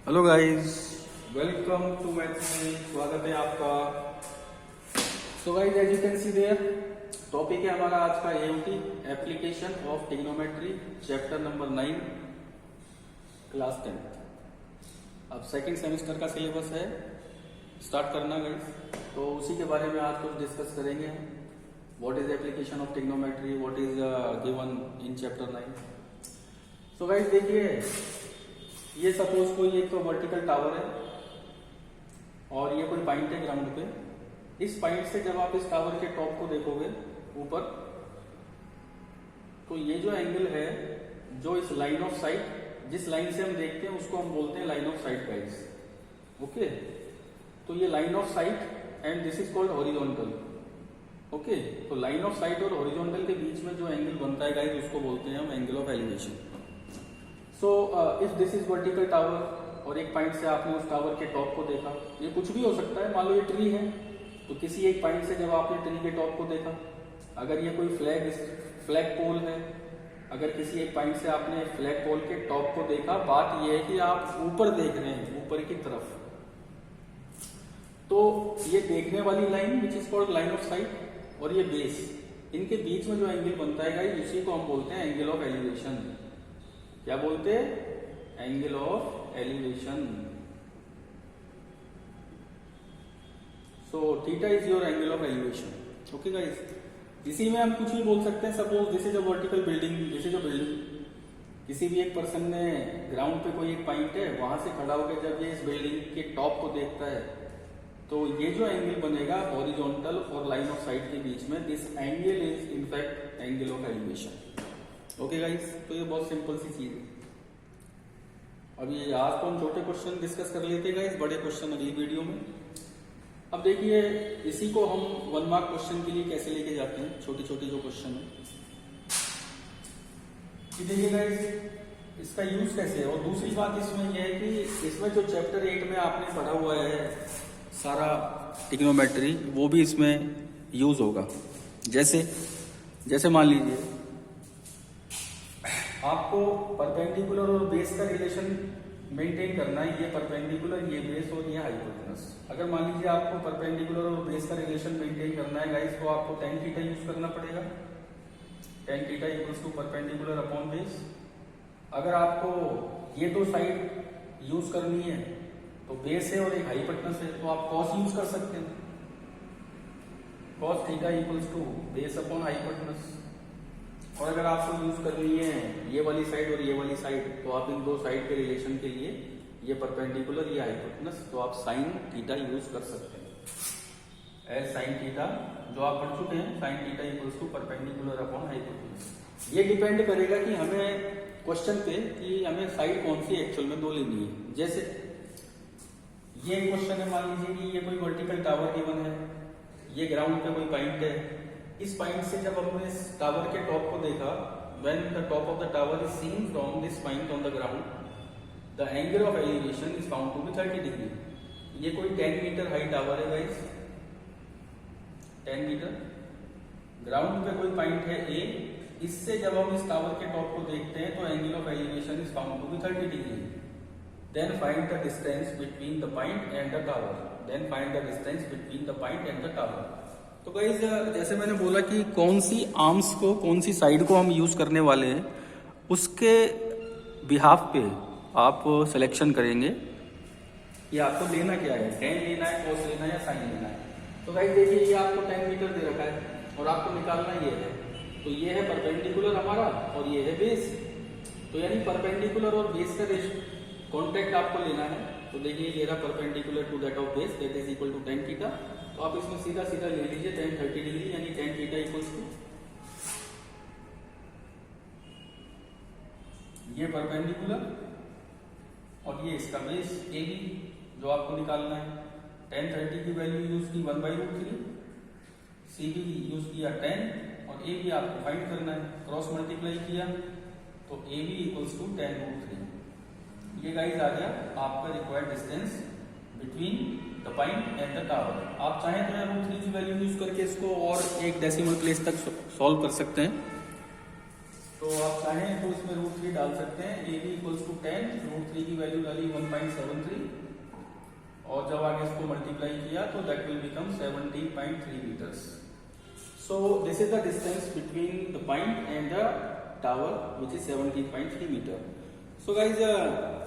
Hello guys, welcome to maths में। स्वागत है आपका। So guys, as you can see there, topic है हमारा आज का AMT application of trigonometry, chapter number 9, class 10। अब सेकंड सेमेस्टर का सिलेबस है, स्टार्ट करना गाइस। तो उसी के बारे में आज कुछ डिस्कस करेंगे। What is application of trigonometry, what is given in chapter 9। So guys देखिए, ये सपोज कोई एक तो वर्टिकल टावर है और ये कोई पॉइंट है ग्राउंड पे। इस पॉइंट से जब आप इस टावर के टॉप को देखोगे ऊपर, तो ये जो एंगल है, जो इस लाइन ऑफ साइट, जिस लाइन से हम देखते हैं उसको हम बोलते हैं line of site guys. Okay, तो ये line of site and this is called horizontal. Okay, तो लाइन ऑफ साइट और हॉरिजॉन्टल के बीच में जो एंगल बनता है गाइस, उसको बोलते हैं हम angle of elevation. So if this is vertical tower और एक पॉइंट से आपने उस टावर के टॉप को देखा, ये कुछ भी हो सकता है। मान लो ये ट्री है, तो किसी एक पॉइंट से जब आपने ट्री के टॉप को देखा, अगर ये कोई फ्लैग पोल है, अगर किसी एक पॉइंट से आपने फ्लैग पोल के टॉप को देखा, बात यह है कि आप ऊपर देख रहे हैं, ऊपर की तरफ। तो ये देखने वाली line which is called line of site और ये बेस, इनके बीच में जो एंगल बनता है गाइस, उसी को हम बोलते हैं एंगल ऑफ एलिवेशन। क्या बोलते हैं? Angle of elevation. So theta is your angle of elevation. Okay guys, इसी में हम कुछ भी बोल सकते हैं। Suppose this is a vertical building, this is a building. किसी भी एक पर्सन ने ग्राउंड पे कोई एक पॉइंट है, वहां से खड़ा होकर जब ये इस बिल्डिंग के टॉप को देखता है, तो ये जो एंगल बनेगा हॉरिजॉन्टल और लाइन ऑफ साइट के बीच में, this angle is in fact angle of elevation. Okay guys, तो ये बहुत सिंपल सी चीज है। अभी आज तो हम छोटे क्वेश्चन डिस्कस कर लेते गाइस, बड़े क्वेश्चन अगली वीडियो में। अब देखिए, इसी को हम 1 मार्क क्वेश्चन के लिए कैसे लेके जाते हैं, छोटे छोटे जो क्वेश्चन है। देखिए गाइस, इसका यूज कैसे है। और दूसरी बात इसमें यह है कि इसमें जो चैप्टर 8 में आपने पढ़ा हुआ है सारा ट्रिग्नोमेट्री, वो भी इसमें यूज होगा। जैसे मान लीजिए आपको परपेंडिकुलर और बेस का रिलेशन मेंटेन करना है। ये परपेंडिकुलर, ये बेस और ये हाइपोटेनस। अगर मान लीजिए आपको परपेंडिकुलर और बेस का रिलेशन मेंटेन करना है गाइस, तो आपको tan थीटा यूज करना पड़ेगा। tan theta equals to perpendicular upon base. अगर आपको ये दो साइड यूज करनी है, तो बेस है और एक हाइपोटेनस है, तो आप cos यूज कर सकते हैं। cos theta equals to base upon hypotenuse. और अगर आपको यूज करनी है ये वाली साइड और ये वाली साइड, तो आप इन दो साइड के रिलेशन के लिए, ये परपेंडिकुलर, ये हाइपोटेनस, तो आप साइन थीटा यूज कर सकते हैं। एज साइन थीटा जो आप पढ़ चुके हैं, sine theta equals to perpendicular upon hypotenuse. ये डिपेंड करेगा कि हमें क्वेश्चन पे कि हमें साइड कौन सी एक्चुअल में दो लेनी है। जैसे ये क्वेश्चन है, मान लीजिए कि ये कोई वर्टिकल टावर गिवन है, ये ग्राउंड पे कोई पॉइंट है। इस पॉइंट से जब हमने इस टावर के टॉप को देखा, when the top of the tower is seen from this point on the ground, the angle of elevation is found to be 30 degree। ये कोई 10 मीटर हाई टावर है गाइस, 10 मीटर। ग्राउंड पे कोई point है ए, इससे जब हम इस टावर के टॉप को देखते हैं, तो angle of elevation is found to be 30 degree. Then find the distance between the point and the tower. Then find the distance between the point and the tower. तो गाइस, जैसे मैंने बोला कि कौन सी आर्म्स को, कौन सी साइड को हम यूज करने वाले हैं, उसके बिहाफ पे आप सिलेक्शन करेंगे कि आपको लेना क्या है, tan लेना है, cos लेना है या sin लेना है। तो गाइस देखिए, ये आपको 10 मीटर दे रखा है और आपको निकालना ये है। तो ये है परपेंडिकुलर हमारा और ये है बेस। तो यानी परपेंडिकुलर और बेस का कॉन्टेक्ट आपको लेना है। तो देखिए, ये रहा perpendicular to that of base, that is equal to tan theta. तो आप इसमें सीधा सीधा ले लीजिए tan 30 डिग्री, यानी tan थीटा इक्वल्स टू, ये परपेंडिकुलर और ये इसका बेस ए बी, जो आपको निकालना है। tan 30 की वैल्यू यूज की 1/√3, सी बी यूज किया 10 और ए बी आपको फाइंड करना है। क्रॉस मल्टीप्लाई किया तो A B equals to tan√3। ये गाइस आ गया आपका required distance between the point and the tower. आप चाहें तो √3 की वैल्यू यूज करके इसको और एक डेसिमल प्लेस तक सॉल्व कर सकते हैं। तो आप चाहें तो इसमें √3 डाल सकते हैं। ए बी इक्वल्स टू 10, √3 की वैल्यू डाली 1.73 और जब आगे इसको मल्टीप्लाई किया तो that will become 17.3 meters. So this is the distance between the point and the tower which is 17.3 meter. So guys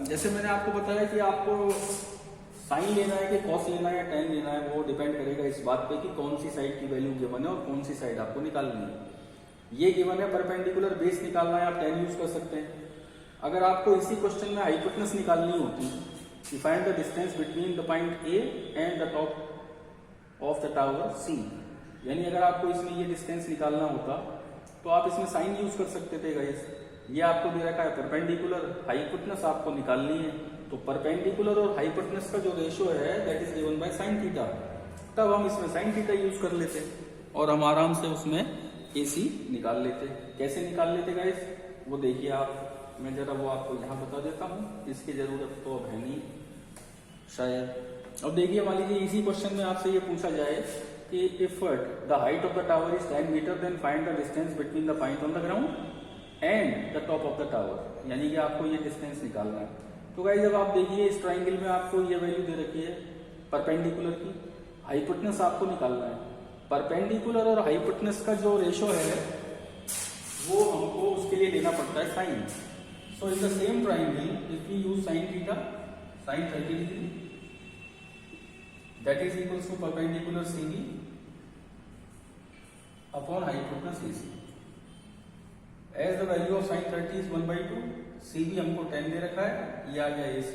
जैसे मैंने आपको बताया कि आपको साइन लेना है कि कॉस लेना है या टेन लेना है, वो डिपेंड करेगा इस बात पे कि कौन सी साइड की वैल्यू गिवन है और कौन सी साइड आपको निकालनी है। ये गिवन है परपेंडिकुलर बेस निकालना है, आप टेन यूज कर सकते हैं। अगर आपको इसी क्वेश्चन में हाइपोटेनस निकालनी होती, find the distance between the point A and the top of the tower C, यानी अगर आपको इसमें ये डिस्टेंस निकालना होता तो आप इसमें साइन यूज कर सकते थे गाइस। ये आपको दे रखा है परपेंडिकुलर, हाइपोटेनस आपको निकालनी है, तो परपेंडिकुलर और हाइपोटेनस का जो रेशियो है that is given by sine theta. तब हम इसमें साइन थीटा यूज कर लेते और हम आराम से उसमें AC निकाल लेते। कैसे निकाल लेते गाइस वो देखिए आप, मैं जरा वो आपको यहाँ बता देता हूँ, इसकी जरूरत तो अब है नहीं शायद। अब देखिए मान लीजिए इसी क्वेश्चन में आपसे ये पूछा जाए कि if the height of the tower is 10 meter then find the distance between the point on the ground and the top of the tower, यानी कि आपको ये डिस्टेंस निकालना है। तो गाइस जब आप देखिए इस ट्राइंगल में आपको ये वैल्यू दे रखी है परपेंडिकुलर की, हाइपोटेनस आपको निकालना है। परपेंडिकुलर और हाइपोटेनस का जो रेशो है वो हमको उसके लिए लेना पड़ता है sine. So in the same triangle if we use sine theta, sine 30 degree that is equals to perpendicular CD upon hypotenuse AC। As the value of sine 30 is 1/2, CD हमको 10 दे रखा है, ये आ गया AC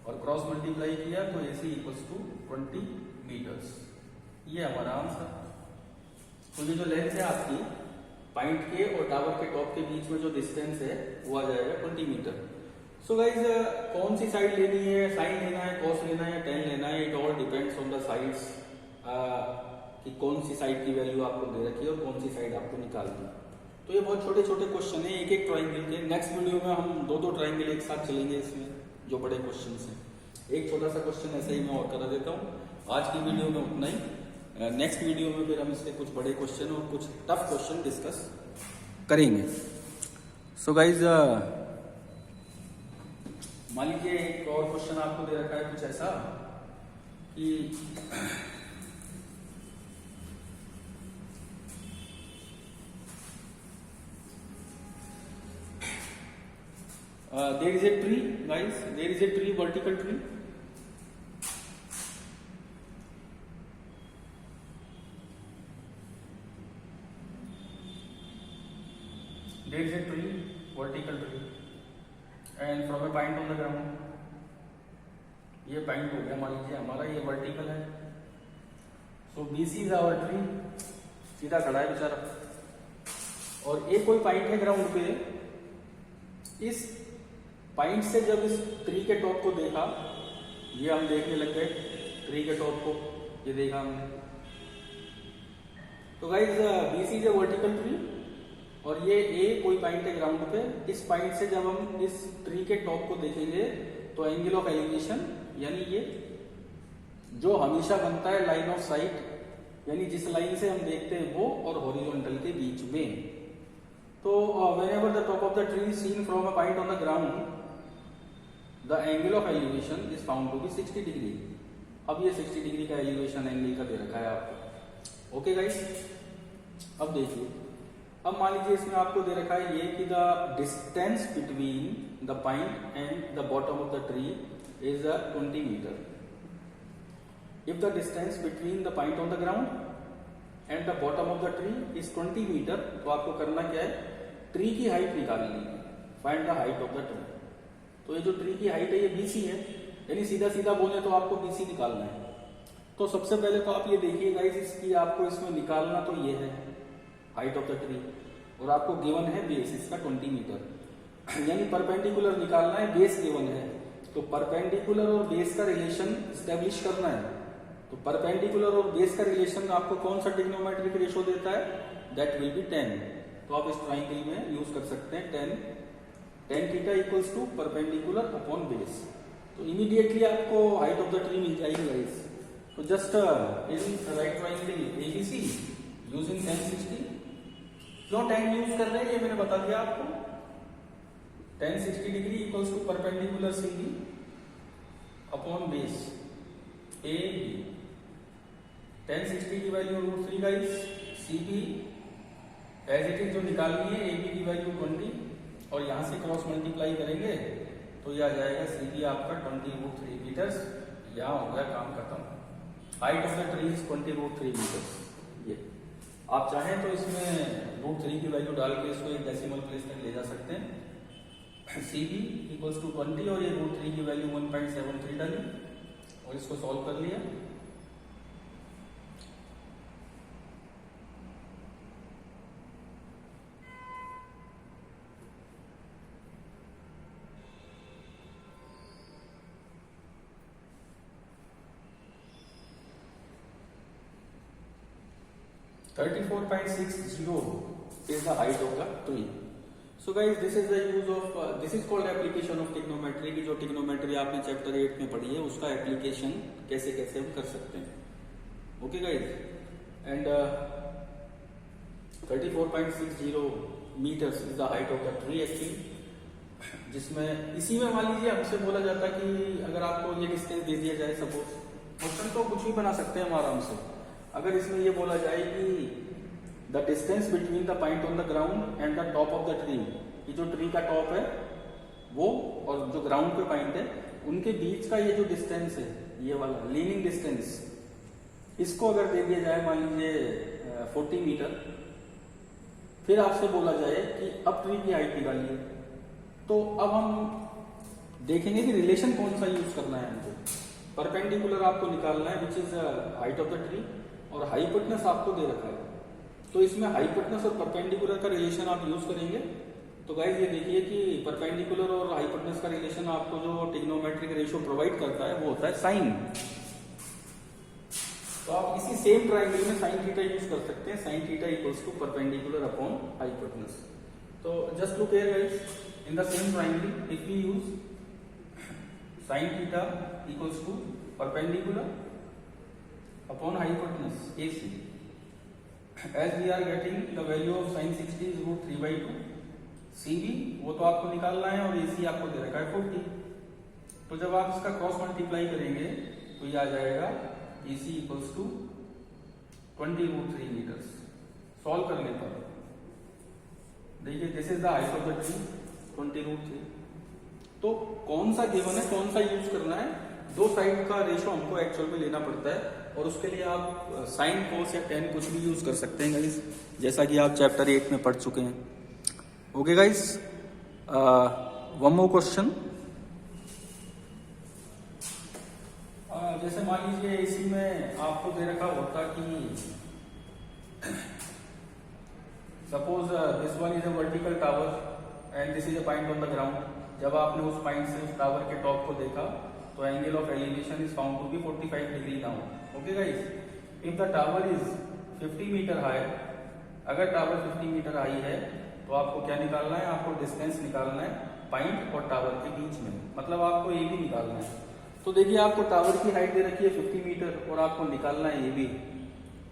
और क्रॉस मल्टीप्लाई किया तो AC equals to 20 metres. ये हमारा आंसर। तो ये जो लेंथ है आपकी पॉइंट के और टावर के टॉप के बीच में जो डिस्टेंस है वो आ जाएगा 20 मीटर। सो गाइज कौन सी साइड लेनी है, साइन लेना है, कॉस लेना है, टेन लेना है, it all depends on the sides कि कौन सी साइड की वैल्यू आपको दे रखी है और कौन सी साइड आपको निकालनी है। तो ये बहुत छोटे छोटे क्वेश्चन है एक एक ट्राइंगल के। नेक्स्ट वीडियो में हम दो ट्राइंगल एक साथ चलेंगे इसमें जो बड़े क्वेश्चन हैं। एक छोटा सा क्वेश्चन ऐसे ही मैं और करा देता हूँ। आज की वीडियो में उतना ही, नेक्स्ट वीडियो में फिर हम इसके कुछ बड़े क्वेश्चन और कुछ टफ क्वेश्चन डिस्कस करेंगे। सो गाइज मान लीजिए एक और क्वेश्चन आपको दे रखा है कुछ ऐसा कि there is a tree guys, there is a tree, vertical tree, there is a tree, vertical tree and from a point on the ground, ये पॉइंट हो गया मान लीजिए हमारा, ये वर्टिकल है। सो BC इज आवर ट्री, सीधा खड़ा है बेचारा, और एक कोई पॉइंट है ग्राउंड पे। इस पॉइंट से जब इस ट्री के टॉप को देखा, ये हम देखने लग गए ट्री के टॉप को, ये देखा हमने। तो guys BC is a vertical tree और ये A कोई पॉइंट है ग्राउंड पे। इस पॉइंट से जब हम इस ट्री के टॉप को देखेंगे तो एंगल ऑफ एलिवेशन, यानी ये जो हमेशा बनता है लाइन ऑफ साइट, यानी जिस लाइन से हम देखते हैं वो और हॉरिजॉन्टल के बीच में। तो whenever the top of the tree is seen from a point on the ground, the angle of elevation is found to be 60 degree. अब ये 60 डिग्री का एलिवेशन एंगल का दे रखा है आपको। ओके गाइस, अब देखिए, अब मान लीजिए इसमें आपको दे रखा है ये कि the distance between the point and the bottom of the tree is 20 metre. If the distance between the point on the ground and the bottom of the tree is 20 metre, तो आपको करना क्या है, ट्री की height निकालनी है, find the height of the tree. तो ये जो ट्री की हाइट है ये BC है, यानी सीधा सीधा बोले तो आपको BC निकालना है। तो सबसे पहले तो आप ये देखिए गाइस, इसकी आपको इसमें निकालना तो ये है हाइट ऑफ द ट्री, और आपको गिवन है बेस इसका 20 मीटर, यानी परपेंडिकुलर निकालना है, बेस गिवन है। तो परपेंडिकुलर और बेस का रिलेशन स्टेब्लिश करना है। तो परपेंडिकुलर और बेस का रिलेशन आपको कौन सा ट्रिग्नोमेट्रिक रेशो देता है, दैट विल बी 10। तो आप इस ट्राइंगल में यूज कर सकते हैं 10 theta equals to perpendicular upon base. तो इमीडिएटली आपको हाइट ऑफ द ट्री मिल जाएगी गाइस। तो just in right triangle ABC using tan 60 क्यों tan यूज कर रहे हैं ये मैंने बता दिया आपको। tan 60 degree equals to perpendicular CD upon base AB। tan 60 की value √3 guys, CB as it is जो निकालनी है AB की वैल्यू 20 और यहां से क्रॉस मल्टीप्लाई करेंगे तो ये आ जाएगा CB आपका 20√3 मीटर्स। यहाँ हो गया काम खत्म। Height of the tree is 20√3 metres. ये आप चाहें तो इसमें √3 की वैल्यू डाल के इसको एक डेसिमल प्लेस में ले जा सकते हैं। CB इक्वल्स टू 20 और ये √3 की वैल्यू 1.73 डाली और इसको सॉल्व कर लिया। (34.60) is the height of the tree. So guys, this is the use of this is called application of trigonometry की जो trigonometry आपने चैप्टर 8 में पढ़ी है उसका एप्लीकेशन कैसे कैसे हम कर सकते हैं। Okay guys, and 34.60 metres is the height of the tree actually, जिसमें इसी में मान लीजिए हमसे बोला जाता है कि अगर आपको ये डिस्टेंस दे दिया जाए, सपोज क्वेश्चन तो कुछ भी बना सकते हैं हम आराम से। अगर इसमें ये बोला जाए कि the distance between the point on the ground and the top of the tree, ये जो ट्री का टॉप है वो और जो ग्राउंड पे पॉइंट है उनके बीच का ये जो डिस्टेंस है, ये वाला लीनिंग डिस्टेंस, इसको अगर दे दिया जाए मान लीजिए 40 मीटर, फिर आपसे बोला जाए कि अब ट्री की हाइट निकालिए, तो अब हम देखेंगे कि रिलेशन कौन सा यूज करना है हमको। परपेंडिकुलर आपको निकालना है which is height of the tree और हाइपोटेनस आपको दे रखा है, तो इसमें हाइपोटेनस और परपेंडिकुलर का रिलेशन आप यूज करेंगे। तो गाइस ये देखिए कि परपेंडिकुलर और हाइपोटेनस का रिलेशन आपको जो ट्रिग्नोमेट्रिक रेशियो प्रोवाइड करता है वो होता है साइन। तो आप इसी सेम ट्रायंगल में साइन थीटा यूज कर सकते हैं, sine theta equals to perpendicular upon hypotenuse. तो just look here guys, in the same triangle if we use sine theta equals to perpendicular upon hypotenuse AC, as we are getting the value of sin 60 is √3/2, CB वो तो आपको निकालना है और AC आपको दे रखा है 40। तो जब आप इसका क्रॉस मल्टीप्लाई करेंगे तो ये आ जाएगा AC equals to 20√3 metres. Solve करने पर देखिए this is the height of the tree 20√3। तो कौन सा गिवन है, कौन सा यूज करना है, दो साइड का रेशो हमको एक्चुअल में लेना पड़ता है और उसके लिए आप साइन कोस या टेन कुछ भी यूज कर सकते हैं गाइस, जैसा कि आप चैप्टर 8 में पढ़ चुके हैं। Okay guys, one more question. जैसे मान लीजिए इसी में आपको दे रखा होता कि suppose this one is a vertical tower and this is a point on the ground. जब आपने उस पॉइंट से उस टावर के टॉप को देखा तो angle of elevation is found to be 45 degree down. Okay guys, if the tower is 50 metre high, अगर टावर 50 मीटर हाई है तो आपको क्या निकालना है, आपको डिस्टेंस निकालना है पॉइंट और टावर के बीच में, मतलब आपको AB निकालना है। तो देखिए आपको टावर की हाइट दे रखी है 50 मीटर और आपको निकालना है AB,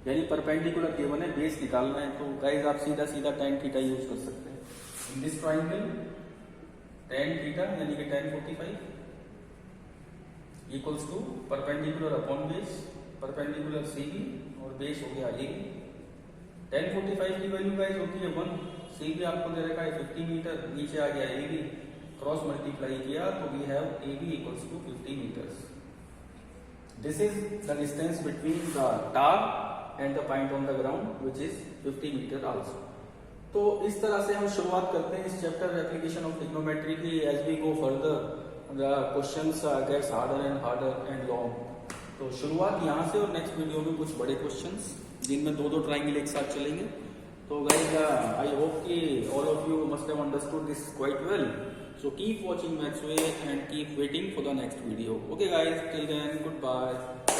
यानी परपेंडिकुलर गिवन है, बेस निकालना है। तो गाइस आप सीधा सीधा tan थीटा यूज कर सकते हैं। In this triangle tan theta यानी कि tan 45 equals to perpendicular upon base, perpendicular CB और बेस हो गया AB। tan 45 की वैल्यू गाइस होती है 1, CB आपको दे रखा है 50 मीटर, नीचे आ गया AB, क्रॉस मल्टीप्लाई किया तो we have AB equals to 50 metres. This is the distance between the tower and the point on the ground which is 50 metre also. तो इस तरह से हम शुरुआत करते हैं इस चैप्टर एप्लीकेशन ऑफ ट्रिग्नोमेट्री की। As we go further the questions gets harder and long. तो शुरुआत यहाँ से और नेक्स्ट वीडियो में कुछ बड़े क्वेश्चंस जिनमें दो ट्रायंगल एक साथ चलेंगे। तो गाइस आई होप कि all of you must have understood this quite well. So keep watching Maths Way and keep waiting for the next video. Okay guys, till then, goodbye.